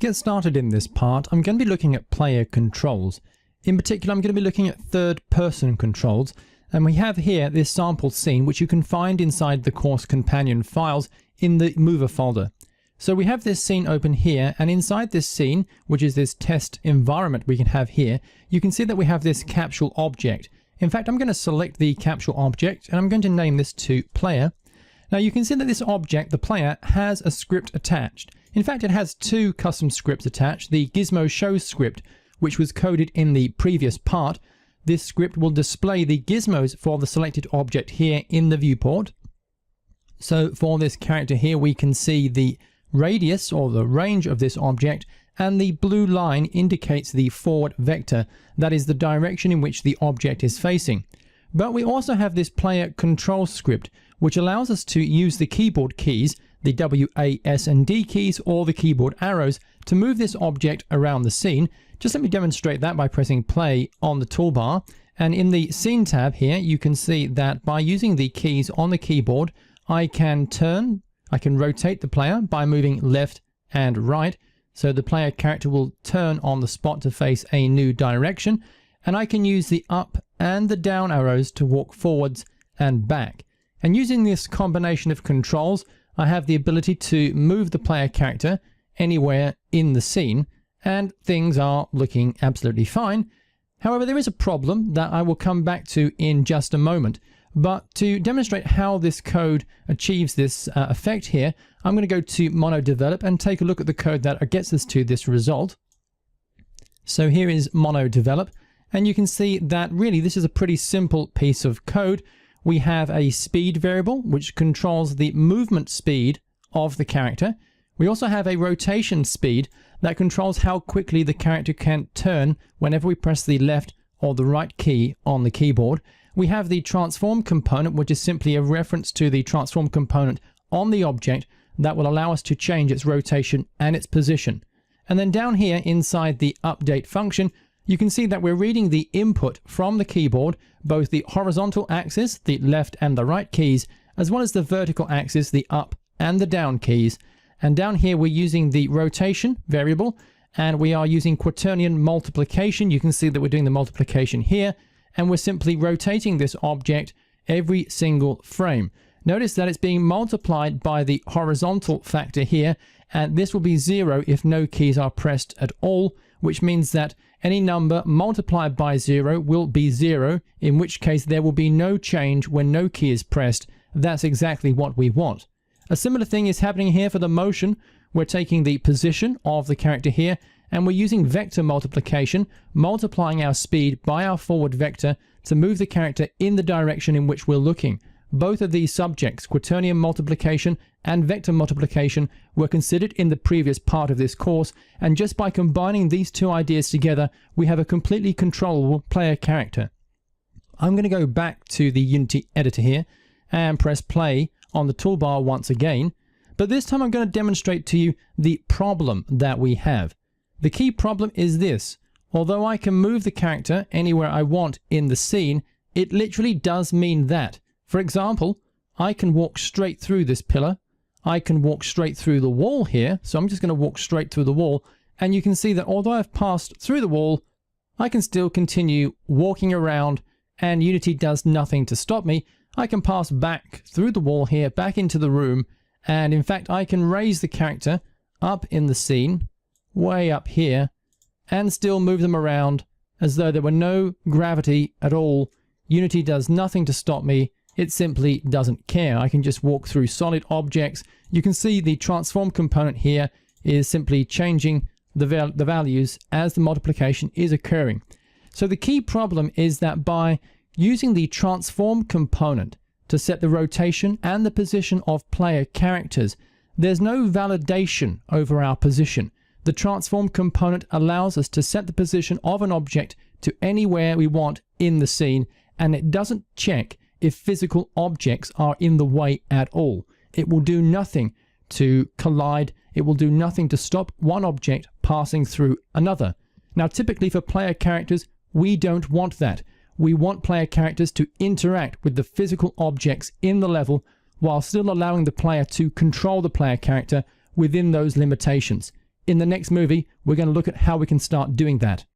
get started in this part, I'm going to be looking at player controls. In particular, I'm going to be looking at third-person controls, and we have here this sample scene which you can find inside the course companion files in the mover folder. So we have this scene open here, and inside this scene, which is this test environment we can have here, you can see that we have this capsule object. In fact, I'm going to select the capsule object and I'm going to name this to player. Now you can see that this object, the player, has a script attached. In fact, it has two custom scripts attached. The Gizmo Show script, which was coded in the previous part. This script will display the gizmos for the selected object here in the viewport. So for this character here, we can see the radius or the range of this object, and the blue line indicates the forward vector, that is the direction in which the object is facing. But we also have this player control script, which allows us to use the keyboard keys, the W, A, S, and D keys, or the keyboard arrows to move this object around the scene. Just let me demonstrate that by pressing play on the toolbar. And in the scene tab here, you can see that by using the keys on the keyboard, I can rotate the player by moving left and right. So the player character will turn on the spot to face a new direction. And I can use the up and the down arrows to walk forwards and back. And using this combination of controls, I have the ability to move the player character anywhere in the scene, and things are looking absolutely fine. However, there is a problem that I will come back to in just a moment. But to demonstrate how this code achieves this effect here, I'm going to go to MonoDevelop and take a look at the code that gets us to this result. So here is MonoDevelop, and you can see that really this is a pretty simple piece of code. We have a speed variable which controls the movement speed of the character. We also have a rotation speed that controls how quickly the character can turn whenever we press the left or the right key on the keyboard. We have the transform component, which is simply a reference to the transform component on the object that will allow us to change its rotation and its position. And then down here inside the update function, you can see that we're reading the input from the keyboard, both the horizontal axis, the left and the right keys, as well as the vertical axis, the up and the down keys. And down here we're using the rotation variable, and we are using quaternion multiplication. You can see that we're doing the multiplication here, and we're simply rotating this object every single frame. Notice that it's being multiplied by the horizontal factor here, and this will be 0 if no keys are pressed at all, which means that any number multiplied by 0 will be 0, in which case there will be no change when no key is pressed. That's exactly what we want. A similar thing is happening here for the motion. We're taking the position of the character here, and we're using vector multiplication, multiplying our speed by our forward vector to move the character in the direction in which we're looking. Both of these subjects, quaternion multiplication and vector multiplication, were considered in the previous part of this course, and just by combining these two ideas together, we have a completely controllable player character. I'm going to go back to the Unity editor here and press play on the toolbar once again, but this time I'm going to demonstrate to you the problem that we have. The key problem is this: although I can move the character anywhere I want in the scene, it literally does mean that. For example, I can walk straight through this pillar. I can walk straight through the wall here. So I'm just going to walk straight through the wall. And you can see that although I've passed through the wall, I can still continue walking around, and Unity does nothing to stop me. I can pass back through the wall here, back into the room. And in fact, I can raise the character up in the scene, way up here, and still move them around as though there were no gravity at all. Unity does nothing to stop me. It simply doesn't care. I can just walk through solid objects. You can see the transform component here is simply changing the values as the multiplication is occurring. So the key problem is that by using the transform component to set the rotation and the position of player characters, there's no validation over our position. The transform component allows us to set the position of an object to anywhere we want in the scene, and it doesn't check if physical objects are in the way at all. It will do nothing to collide. It will do nothing to stop one object passing through another. Now, typically for player characters, we don't want that. We want player characters to interact with the physical objects in the level while still allowing the player to control the player character within those limitations. In the next movie, we're going to look at how we can start doing that.